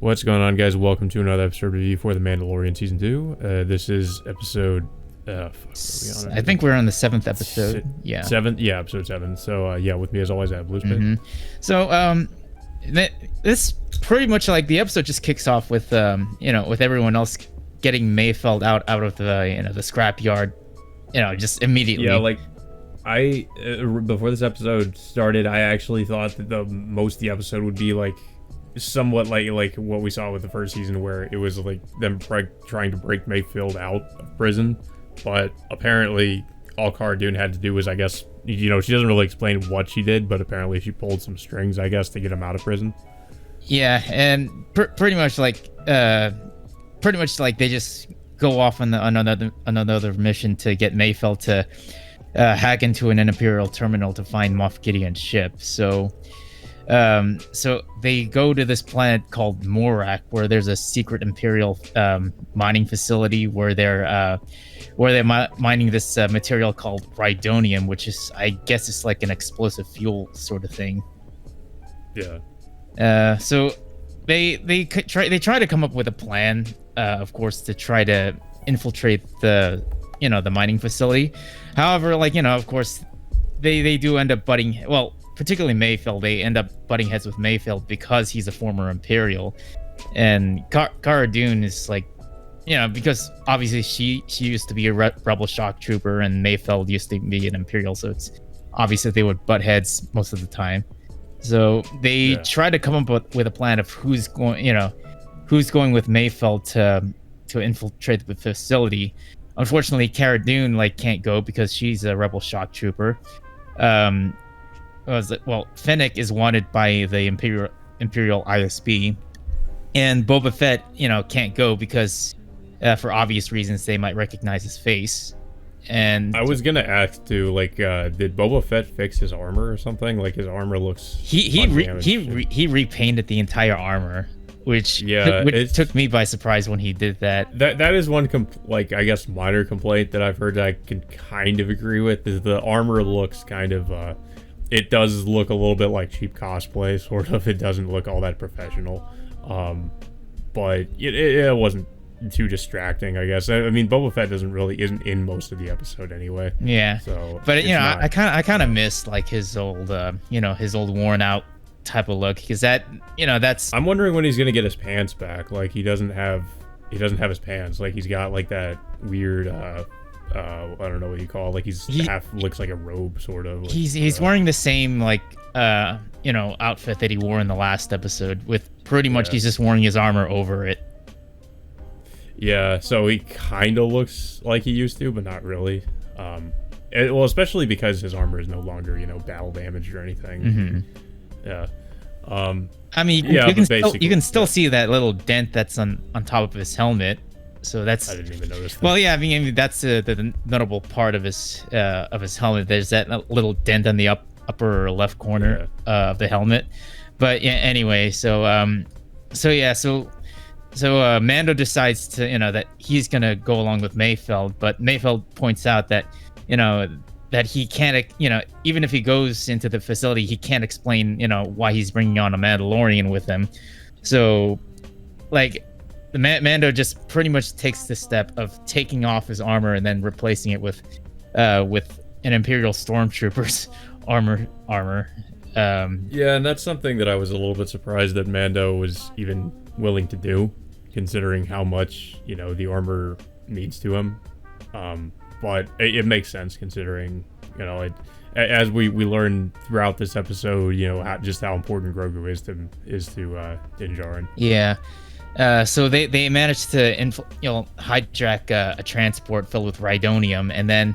What's going on, guys? Welcome to another episode review for The Mandalorian Season 2. This is episode... I think we're on the 7th episode. Yeah. 7th? Yeah, episode 7. So, with me as always, I have Blue Spin. So, this pretty much like the episode just kicks off with, with everyone else getting Mayfeld out of the, the scrapyard, just immediately. Yeah, before this episode started, I actually thought that most of the episode would be somewhat like what we saw with the first season, where it was like them trying to break Mayfield out of prison. But apparently all Cara Dune had to do was, I guess, she doesn't really explain what she did, but apparently she pulled some strings, I guess, to get him out of prison. Yeah, and pretty much like they just go off on another mission to get Mayfeld to hack into an Imperial terminal to find Moff Gideon's ship. So they go to this planet called Morak, where there's a secret Imperial mining facility where they're mining this material called rhydonium, which is, I guess, it's like an explosive fuel sort of thing. Yeah. So they try to come up with a plan, of course, to try to infiltrate the mining facility. However, of course, they do end up butting. Well, particularly Mayfeld, they end up butting heads with Mayfeld because he's a former Imperial, and Cara Dune is because obviously she used to be a rebel shock trooper and Mayfeld used to be an Imperial, so it's obvious that they would butt heads most of the time. So they try to come up with a plan of who's going with Mayfeld to infiltrate the facility. Unfortunately, Cara Dune can't go because she's a rebel shock trooper. Fennec is wanted by the Imperial ISB, and Boba Fett, can't go because, for obvious reasons, they might recognize his face. And I was gonna ask too, did Boba Fett fix his armor or something? Like, his armor looks he repainted the entire armor, which took me by surprise when he did that. That is one I guess minor complaint that I've heard that I can kind of agree with, is the armor looks kind of it does look a little bit like cheap cosplay, sort of. It doesn't look all that professional, but it wasn't too distracting, I guess. I mean, Boba Fett isn't in most of the episode anyway. Yeah. So, but I kind of missed his old his old worn out type of look, because that's. I'm wondering when he's gonna get his pants back. He doesn't have his pants. He's got that weird I don't know what you call it. He half looks like a robe, sort of. He's wearing the same outfit that he wore in the last episode, with pretty much he's just wearing his armor over it. Yeah, so he kind of looks like he used to, but not really. Especially because his armor is no longer, battle damaged or anything. Mm-hmm. Yeah. I mean, you can still see that little dent that's on top of his helmet. So that's. I didn't even notice that. Well, yeah, I mean that's the notable part of his helmet. There's that little dent on the upper left corner of the helmet. But yeah, anyway, so Mando decides to that he's gonna go along with Mayfeld, but Mayfeld points out that that he can't even if he goes into the facility, he can't explain why he's bringing on a Mandalorian with him. So the Mando just pretty much takes the step of taking off his armor and then replacing it with an Imperial stormtrooper's armor. Yeah, and that's something that I was a little bit surprised that Mando was even willing to do, considering how much the armor means to him. But it makes sense, considering as we learn throughout this episode, how important Grogu is to Din Djarin. Yeah. So they managed to hijack a transport filled with rhydonium, and then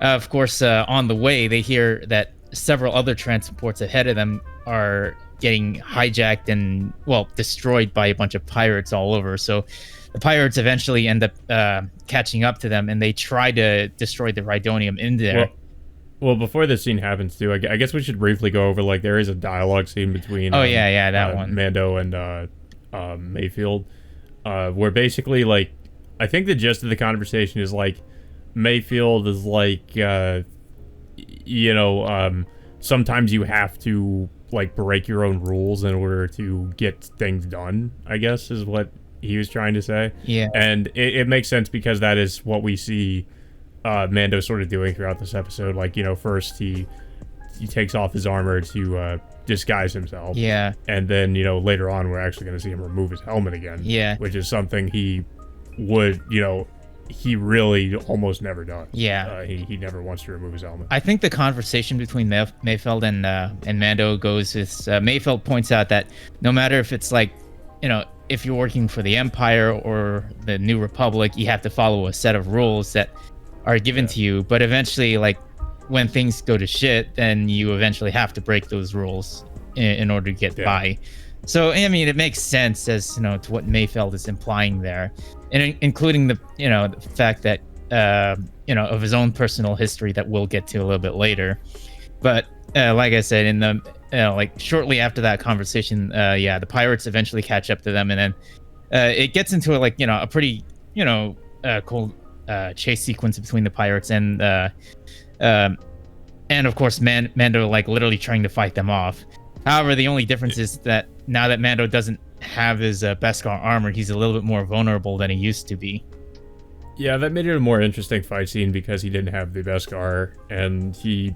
of course on the way they hear that several other transports ahead of them are getting hijacked and destroyed by a bunch of pirates all over. So the pirates eventually end up catching up to them, and they try to destroy the rhydonium in there. Well, before this scene happens too, I guess we should briefly go over there is a dialogue scene between that one, Mando and Mayfield, where basically I think the gist of the conversation is Mayfield is sometimes you have to like break your own rules in order to get things done, I guess is what he was trying to say. Yeah. And it makes sense because that is what we see Mando sort of doing throughout this episode. Like, first he takes off his armor to disguise himself. Yeah. And then, later on we're actually going to see him remove his helmet again. Yeah. Which is something he would, he really almost never does. Yeah. He never wants to remove his helmet. I think the conversation between Mayfeld and Mando goes is Mayfeld points out that no matter if it's like, if you're working for the Empire or the New Republic, you have to follow a set of rules that are given to you. But eventually, like, when things go to shit, then you eventually have to break those rules in order to get by. So, I mean, it makes sense as, to what Mayfeld is implying there, and including the, the fact that, of his own personal history that we'll get to a little bit later. But like I said, in the, like shortly after that conversation, the pirates eventually catch up to them, and then it gets into a pretty, cool chase sequence between the pirates and of course Mando like literally trying to fight them off. However, the only difference is that now that Mando doesn't have his Beskar armor, he's a little bit more vulnerable than he used to be. Yeah, that made it a more interesting fight scene because he didn't have the Beskar and he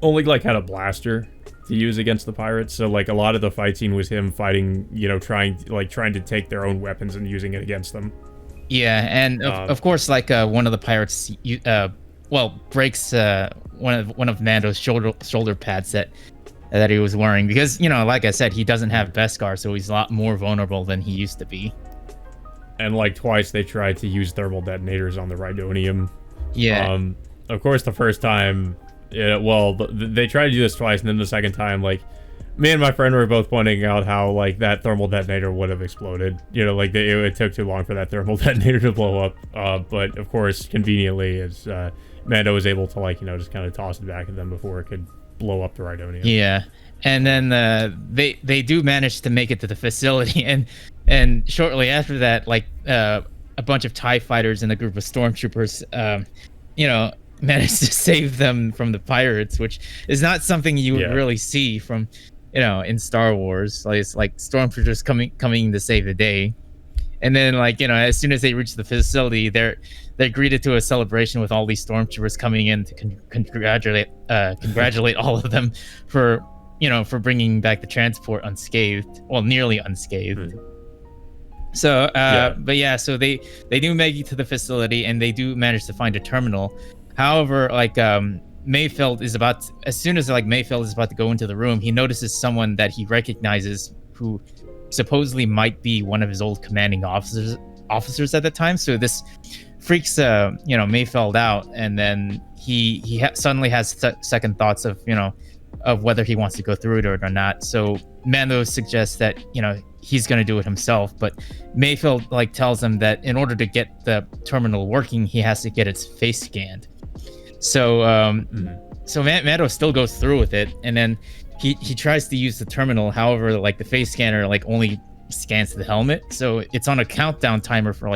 only like had a blaster to use against the pirates. So like a lot of the fight scene was him fighting, trying to take their own weapons and using it against them. Yeah, and of course, like one of the pirates, breaks one of Mando's shoulder pads that he was wearing because like I said, he doesn't have Beskar, so he's a lot more vulnerable than he used to be. And like twice they tried to use thermal detonators on the Rhydonium. Yeah. Of course, the first time, they tried to do this twice, and then the second time, like, me and my friend were both pointing out how, like, that thermal detonator would have exploded. It took too long for that thermal detonator to blow up. But, of course, conveniently, Mando was able to, like, just kind of toss it back at them before it could blow up the Rhydonium. Yeah. And then they do manage to make it to the facility. And shortly after that, like, a bunch of TIE fighters and a group of stormtroopers, managed to save them from the pirates, which is not something you would really see from, in Star Wars. Like, it's like stormtroopers coming to save the day, and then like as soon as they reach the facility, they're greeted to a celebration with all these stormtroopers coming in to congratulate all of them for bringing back the transport unscathed, well, nearly unscathed. So, so they do make it to the facility and they do manage to find a terminal. However, like Mayfeld is as soon as Mayfeld is about to go into the room, he notices someone that he recognizes who supposedly might be one of his old commanding officers at the time. So this freaks Mayfeld out, and then he suddenly has second thoughts of of whether he wants to go through it or not. So Mando suggests that he's going to do it himself, but Mayfeld tells him that in order to get the terminal working, he has to get its face scanned. So so Mando still goes through with it, and then he tries to use the terminal. However, like the face scanner only scans the helmet, so it's on a countdown timer for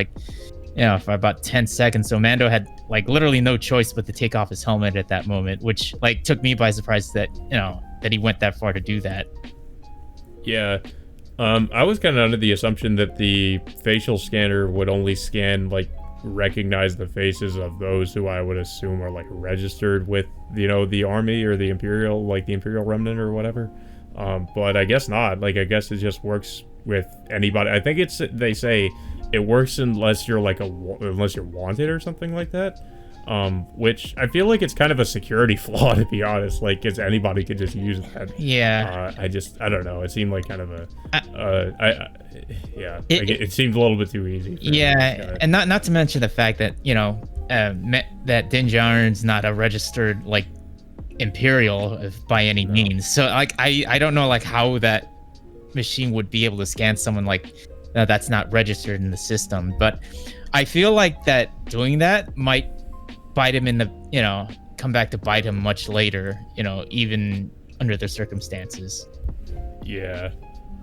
for about 10 seconds. So Mando had literally no choice but to take off his helmet at that moment, which took me by surprise that that he went that far to do that. Yeah. I was kind of under the assumption that the facial scanner would only scan recognize the faces of those who I would assume are registered with the army or the Imperial remnant or whatever. But I guess not. I guess it just works with anybody. I think they say it works unless you're unless you're wanted or something like that. Which I feel like it's kind of a security flaw, to be honest. Because anybody could just use that. Yeah. I don't know. It seeed like kind of a, it seemed a little bit too easy. And not to mention the fact that that Din Djarin's not a registered Imperial by any means. So I don't know how that machine would be able to scan someone that's not registered in the system. But I feel like that doing that might bite him in the come back to bite him much later, even under the circumstances.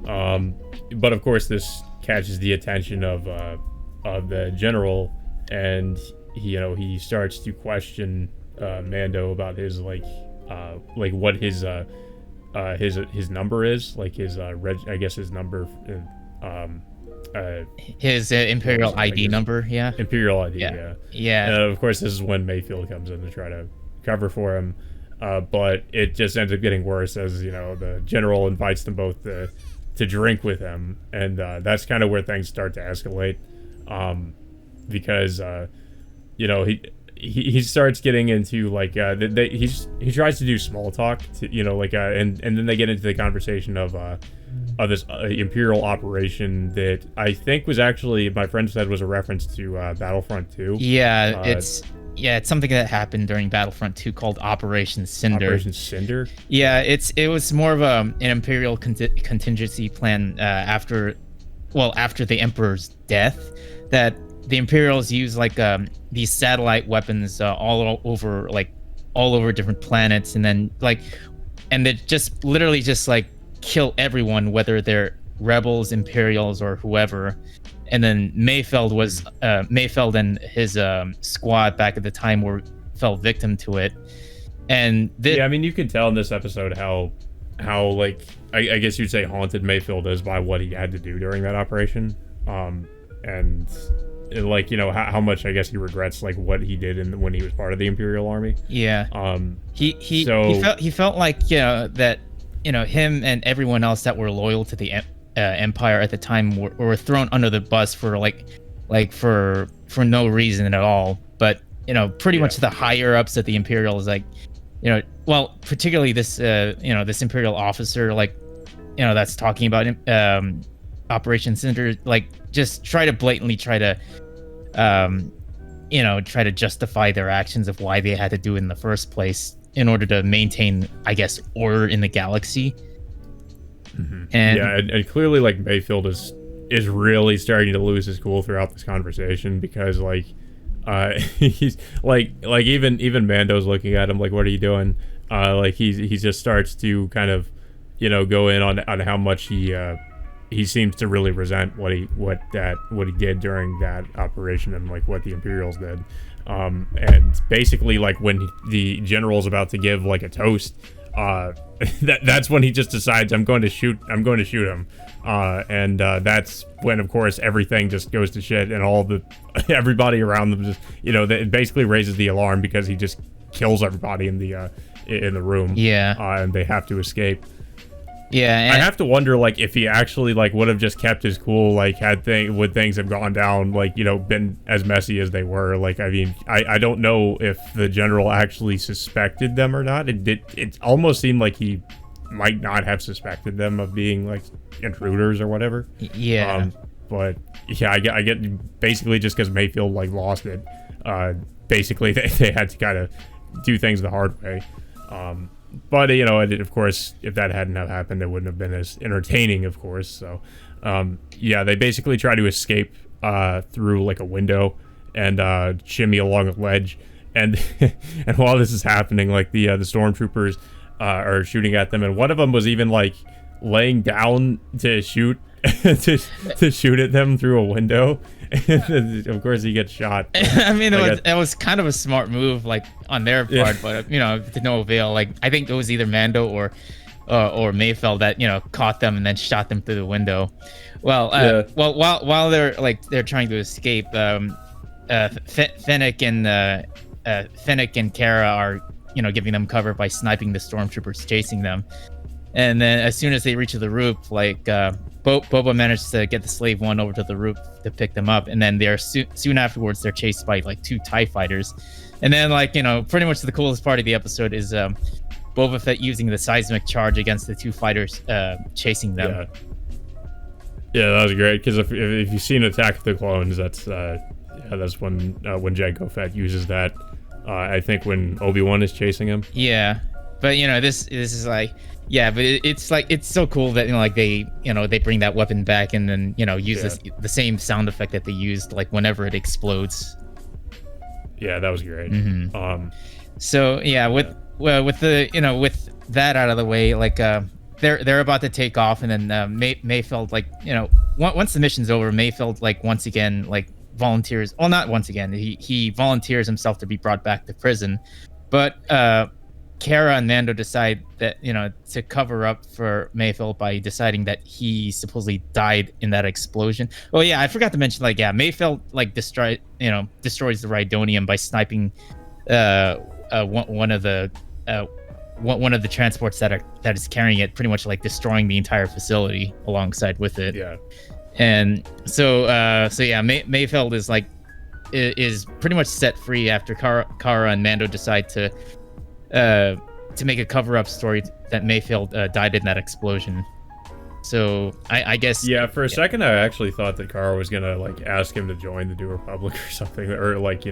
But of course this catches the attention of the general, and he starts to question Mando about his what his his number is, like his I guess his number, uh, His Imperial ID number, yeah. Imperial ID, Yeah. yeah. Yeah. And of course, this is when Mayfield comes in to try to cover for him. But it just ends up getting worse as, you know, the general invites them both to drink with him. And that's kind of where things start to escalate. Because, you know, he starts getting into, like, he tries to do small talk, to, you know, like, and then they get into the conversation of this Imperial operation that I think was actually, my friend said, was a reference to Battlefront 2. Yeah, it's something that happened during Battlefront 2 called Operation Cinder. Operation Cinder? Yeah, it was more of an Imperial contingency plan after the Emperor's death, that the Imperials use like these satellite weapons all over different planets, and then they just literally just like kill everyone, whether they're rebels, Imperials, or whoever. And then Mayfeld and his squad back at the time fell victim to it. And yeah, I mean, you can tell in this episode how like I guess you'd say haunted Mayfield is by what he had to do during that operation, and like, you know, how much I guess he regrets like what he did when he was part of the Imperial Army. Yeah. He felt like, you know, that, you know, him and everyone else that were loyal to the Empire at the time were thrown under the bus for for no reason at all. But, you know, pretty much the higher ups at the Imperials, like, you know, well, particularly this this Imperial officer, like, you know, that's talking about Operation Cinder, like, just blatantly try to justify their actions of why they had to do it in the first place in order to maintain, I guess, order in the galaxy. Mm-hmm. And clearly, like, Mayfield is really starting to lose his cool throughout this conversation, because like he's like even Mando's looking at him like, what are you doing? Like he just starts to kind of, you know, go in on how much he seems to really resent what he did during that operation, and like what the Imperials did. And basically, like, when the general's about to give like a toast, that's when he just decides, I'm going to shoot him. And that's when, of course, everything just goes to shit, and everybody around them just, you know, it basically raises the alarm, because he just kills everybody in the room. Yeah. And they have to escape. Yeah, I have to wonder, like, if he actually, like, would have just kept his cool, like, would things have gone down, like, you know, been as messy as they were. Like, I mean, I don't know if the general actually suspected them or not. It almost seemed like he might not have suspected them of being, like, intruders or whatever. Yeah. But yeah, I get basically just because Mayfield, like, lost it. Basically, they had to kind of do things the hard way. But, you know, of course, if that hadn't have happened, it wouldn't have been as entertaining, of course. So, yeah, they basically try to escape through, like, a window and shimmy along a ledge. And and while this is happening, like, the stormtroopers are shooting at them. And one of them was even, like, laying down to shoot to shoot at them through a window. Of course, he gets shot. I mean, it was kind of a smart move, like, on their part, but, you know, to no avail. Like, I think it was either Mando or Mayfeld that, you know, caught them and then shot them through the window. Well, while they're trying to escape, Fennec and Kara are, you know, giving them cover by sniping the stormtroopers chasing them. And then as soon as they reach the roof, like, Boba managed to get the Slave One over to the roof to pick them up, and then they're soon afterwards they're chased by like 2 TIE fighters. And then, like, you know, pretty much the coolest part of the episode is Boba Fett using the seismic charge against the 2 fighters chasing them. Yeah, that was great, because if you've seen Attack of the Clones, that's when Jango Fett uses that. I think when Obi-Wan is chasing him. Yeah, but, you know, this is like. Yeah, but it's like, it's so cool that, you know, like, they bring that weapon back and then, you know, use the same sound effect that they used, like, whenever it explodes. Yeah, that was great. Mm-hmm. So yeah, with the, you know, with that out of the way, like, they're about to take off, and then Mayfeld, like, you know, once the mission's over, Mayfeld, like, once again, like, volunteers. Well, not once again. He volunteers himself to be brought back to prison, but Kara and Mando decide that, to cover up for Mayfeld by deciding that he supposedly died in that explosion. Oh yeah, I forgot to mention, like, yeah, Mayfeld like destroys the Rhydonium by sniping one of the one of the transports that is carrying it, pretty much like destroying the entire facility alongside with it. Yeah. And so yeah, Mayfeld is pretty much set free after Kara and Mando decide to make a cover-up story that Mayfeld died in that explosion. So I guess. Yeah, for a second I actually thought that Kara was gonna like ask him to join the New Republic or something, or like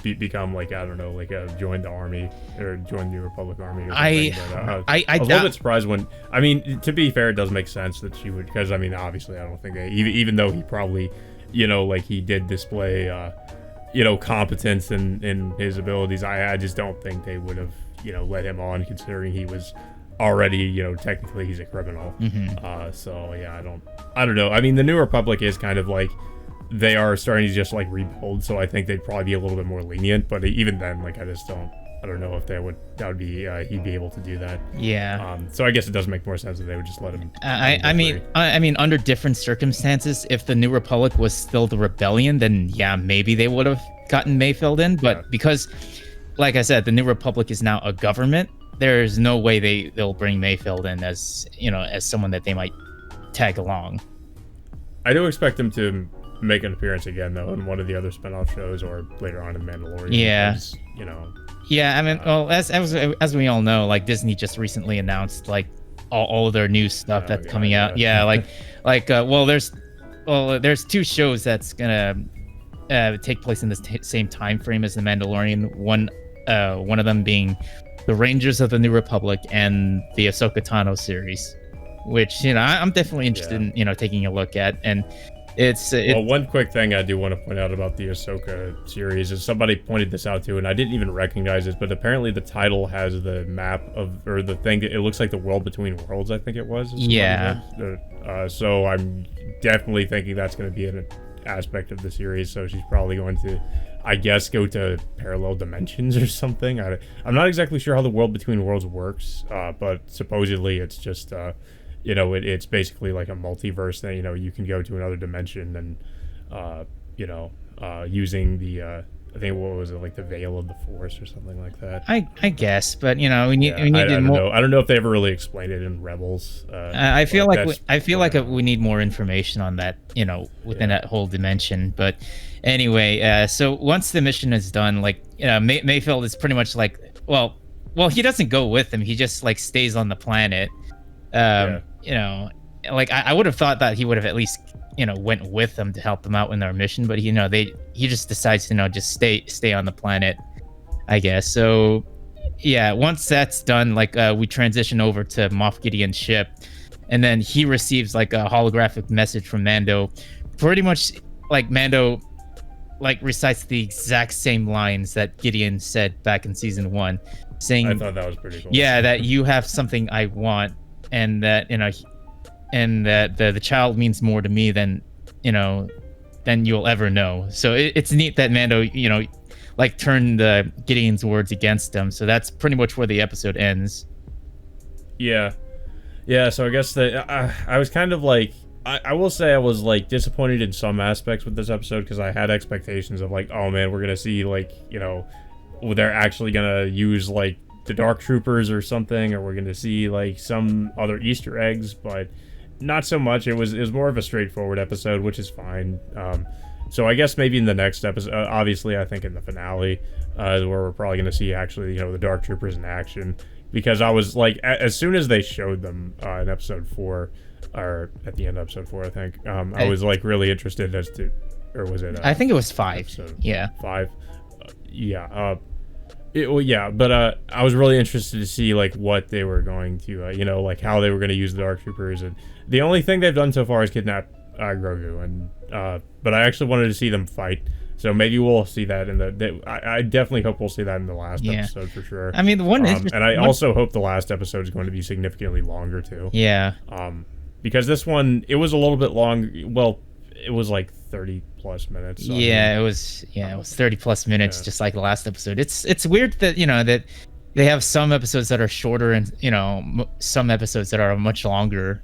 become like, I don't know, like join the army or join the New Republic army. Or something. I was a little bit surprised when. I mean, to be fair, it does make sense that she would, because I mean, obviously, I don't think that even though he probably, like he did display, competence in his abilities, I just don't think they would have let him on, considering he was already, technically he's a criminal. So yeah, I don't know. I mean, the New Republic is kind of like, they are starting to just like rebuild, so I think they'd probably be a little bit more lenient, but even then, like, I don't know if that would be he'd be able to do that. Yeah. So I guess it does make more sense that they would just let him. I mean, under different circumstances, if the New Republic was still the rebellion, then yeah, maybe they would have gotten Mayfeld in, but because, like I said, the New Republic is now a government, there's no way they'll bring Mayfeld in as someone that they might tag along. I do expect him to make an appearance again, though, in one of the other spin-off shows or later on in Mandalorian. Yeah. Because, Yeah, I mean, well, as we all know, like, Disney just recently announced like all of their new stuff that's coming out. Yeah, there's two shows that's gonna take place in the same time frame as the Mandalorian. One of them being the Rangers of the New Republic and the Ahsoka Tano series, which I'm definitely interested in taking a look at. And well, one quick thing I do want to point out about the Ahsoka series is somebody pointed this out too, and I didn't even recognize this, but apparently the title has the map or the thing that it looks like the world between worlds, I think it was. Yeah. So I'm definitely thinking that's going to be an aspect of the series. So she's probably going to, I guess, go to parallel dimensions or something. I'm not exactly sure how the world between worlds works, but supposedly it's just it's basically like a multiverse that you can go to another dimension and using the I think, what was it, like the veil of the Force or something like that. I guess, but we need I more. don't know. I don't know if they ever really explained it in Rebels. I feel like we need more information on that, within that whole dimension. But anyway, so once the mission is done, like Mayfeld is pretty much like, well, he doesn't go with them. He just like stays on the planet. Like I would have thought that he would have at least went with them to help them out in their mission, but he just decides to just stay on the planet, I guess. So yeah, once that's done, like we transition over to Moff Gideon's ship, and then he receives like a holographic message from Mando. Pretty much like Mando like recites the exact same lines that Gideon said back in season 1, saying, I thought that was pretty cool. Yeah, that you have something I want, and that and that the child means more to me than you'll ever know. So it's neat that Mando like turned Gideon's words against him. So that's pretty much where the episode ends. Yeah. So I guess that I was kind of like, I will say I was like disappointed in some aspects with this episode, because I had expectations of like, oh man, we're gonna see like they're actually gonna use like the Dark Troopers or something, or we're gonna see like some other Easter eggs, but not so much. It was more of a straightforward episode, which is fine. So I guess maybe in the next episode, obviously I think in the finale, is where we're probably gonna see actually the Dark Troopers in action, because I was like, as soon as they showed them in episode 4, or at the end of episode 4, I think, I was like really interested as to, or was it? I think it was 5. Yeah. 5. But I was really interested to see like what they were going to, like how they were going to use the Dark Troopers, and the only thing they've done so far is kidnap Grogu, and but I actually wanted to see them fight, so maybe we'll see that in I definitely hope we'll see that in the last episode for sure. I mean, and I also hope the last episode is going to be significantly longer too. Yeah. Because this one, it was a little bit long. Well, it was like 30 plus minutes. So it was 30 plus minutes, just like the last episode. It's weird that they have some episodes that are shorter, and some episodes that are much longer.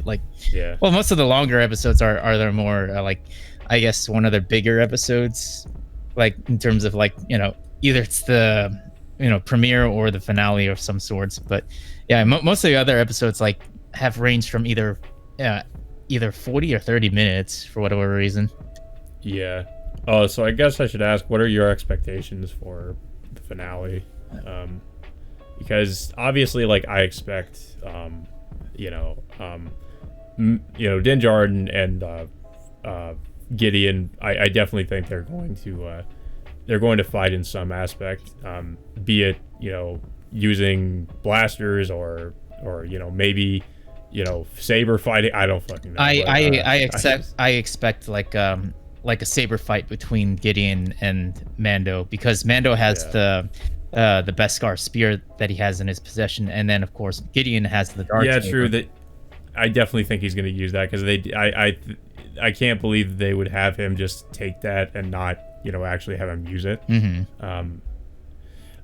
Like, Yeah. well, most of the longer episodes are there more like, I guess, one of their bigger episodes, like in terms of like either it's the premiere or the finale of some sorts. But yeah, most of the other episodes like have ranged from either 40 or 30 minutes for whatever reason. Yeah. Oh, so I guess I should ask, what are your expectations for the finale? Because obviously, like, I expect, Din Djarin and Gideon. I definitely think they're going to fight in some aspect, be it using blasters or maybe saber fighting. I don't fucking know. I expect like a saber fight between Gideon and Mando, because Mando has the Beskar spear that he has in his possession, and then of course Gideon has the dark saber. True. That I definitely think he's going to use that, because I can't believe they would have him just take that and not actually have him use it.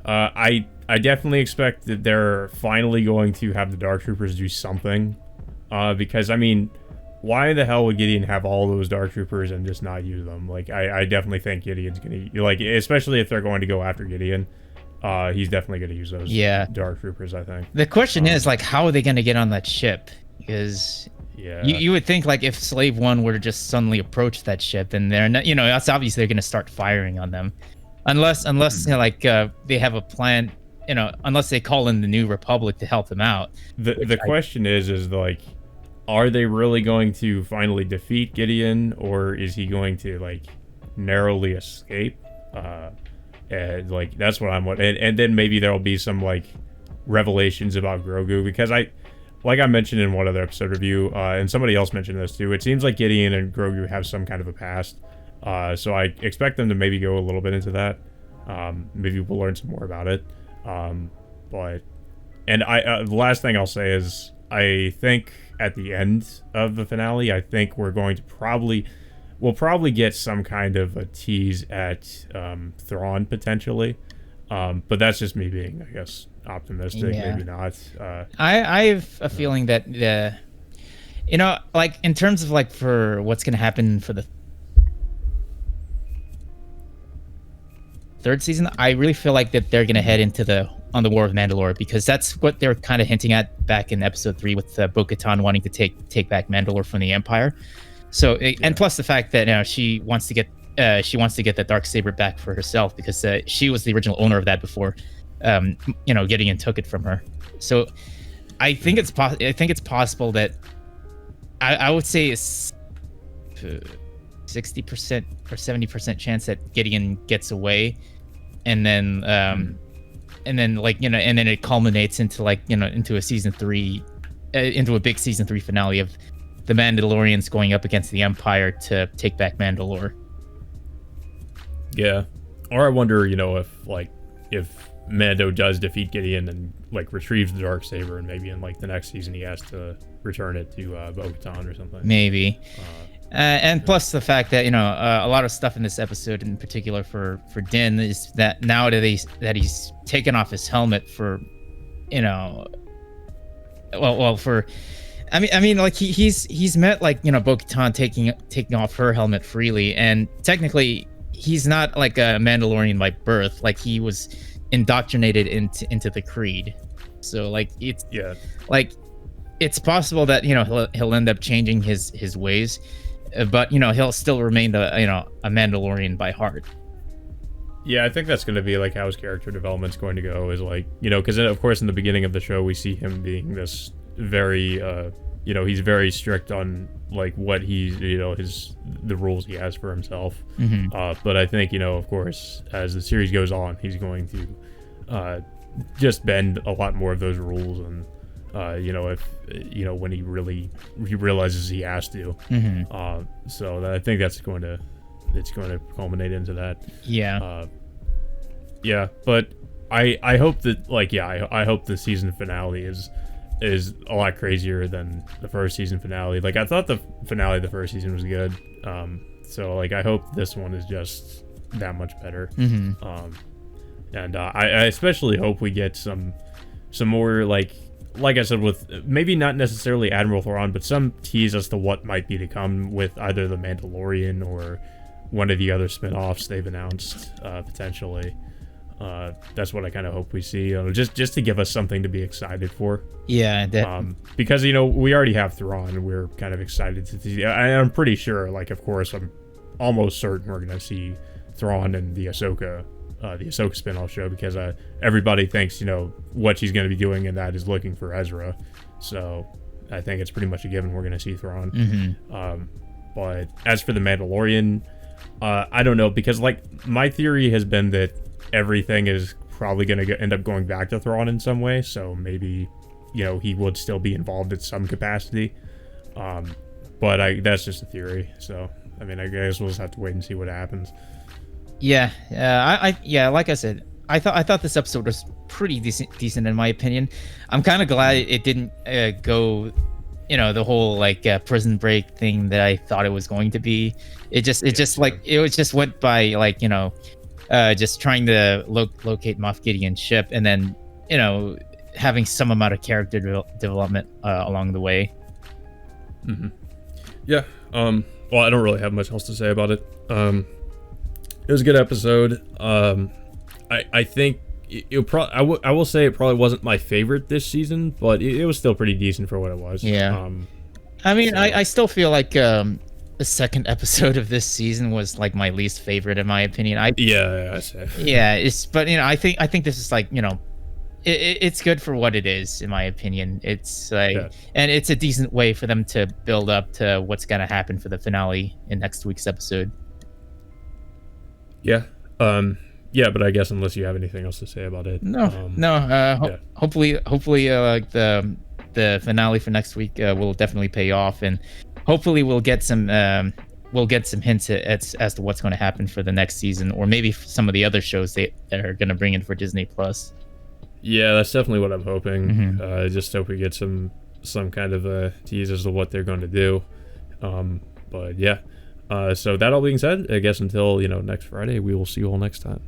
I definitely expect that they're finally going to have the Dark Troopers do something, because I mean, why the hell would Gideon have all those Dark Troopers and just not use them? Like, I definitely think Gideon's gonna, like, especially if they're going to go after Gideon, he's definitely gonna use those Dark Troopers, I think. The question is, like, how are they gonna get on that ship? Because you would think, like, if Slave One were to just suddenly approach that ship, then they're not, that's obvious they're gonna start firing on them, unless they have a plan, unless they call in the New Republic to help them out. The question is like, are they really going to finally defeat Gideon, or is he going to like narrowly escape? And like, that's what I'm and then maybe there'll be some like revelations about Grogu, because like I mentioned in one other episode review, and somebody else mentioned this too, it seems like Gideon and Grogu have some kind of a past. So I expect them to maybe go a little bit into that. Maybe we'll learn some more about it. The last thing I'll say is, I think at the end of the finale, I think we'll probably get some kind of a tease at Thrawn potentially. But that's just me being, I guess, optimistic. Yeah. Maybe not. I have a feeling that like in terms of like for what's gonna happen for the third season, I really feel like that they're gonna head into on the War of Mandalore, because that's what they're kind of hinting at back in episode 3 with Bo-Katan wanting to take back Mandalore from the Empire. So and plus the fact that she wants to get that dark saber back for herself, because she was the original owner of that before Gideon took it from her. So I think it's possible that I would say it's 60% or 70% chance that Gideon gets away, and then and then it culminates into into a season 3, into a big season 3 finale of the Mandalorians going up against the Empire to take back Mandalore. Yeah. Or I wonder, if Mando does defeat Gideon and like retrieves the Darksaber, and maybe in like the next season he has to return it to Bo-Katan or something. Maybe. And plus the fact that a lot of stuff in this episode, in particular for Din, is that now that he's taken off his helmet for, I mean, like he's met Bo-Katan taking off her helmet freely, and technically he's not like a Mandalorian by birth. Like, he was indoctrinated into the creed. So like it's possible that he'll end up changing his ways. But he'll still remain a Mandalorian by heart. Yeah, I think that's going to be like how his character development's going to go. Is like because of course in the beginning of the show we see him being this very he's very strict on like what he's the rules he has for himself. But I think of course as the series goes on, he's going to just bend a lot more of those rules, and if when he realizes he has to. So I think it's going to culminate into that. But I hope that I hope the season finale is a lot crazier than the first season finale. Like, I thought the finale of the first season was good, so like I hope this one is just that much better. And I especially hope we get some more like I said, with maybe not necessarily Admiral Thrawn, but some tease as to what might be to come with either the Mandalorian or one of the other spin-offs they've announced potentially. That's what I kind of hope we see, just to give us something to be excited for. Yeah, because we already have Thrawn. We're kind of excited to see. I'm pretty sure, like, of course, I'm almost certain we're gonna see Thrawn and the Ahsoka spin-off show, because everybody thinks what she's going to be doing in that is looking for Ezra, so I think it's pretty much a given we're going to see Thrawn. But as for the Mandalorian, I don't know, because like my theory has been that everything is probably going to end up going back to Thrawn in some way, so maybe he would still be involved in some capacity, but that's just a theory. So I mean, I guess we'll just have to wait and see what happens. Yeah, like I said, I thought this episode was pretty decent in my opinion. I'm kind of glad it didn't go, the whole like prison break thing that I thought it was going to be. It just went by like just trying to locate Moff Gideon's ship, and then having some amount of character development along the way. Yeah. Well, I don't really have much else to say about it. It was a good episode. I think I will say it probably wasn't my favorite this season, but it was still pretty decent for what it was. Yeah. I mean, I still feel like the second episode of this season was like my least favorite in my opinion. I say. Yeah, but I think this is like it's good for what it is in my opinion. It's like, and it's a decent way for them to build up to what's gonna happen for the finale in next week's episode. Yeah. But I guess unless you have anything else to say about it. Hopefully, like the finale for next week will definitely pay off, and hopefully we'll get some hints as to what's going to happen for the next season, or maybe some of the other shows that are going to bring in for Disney Plus. Yeah, that's definitely what I'm hoping. Just hope we get some kind of a tease as to what they're going to do. But yeah. So that all being said, I guess until next Friday, we will see you all next time.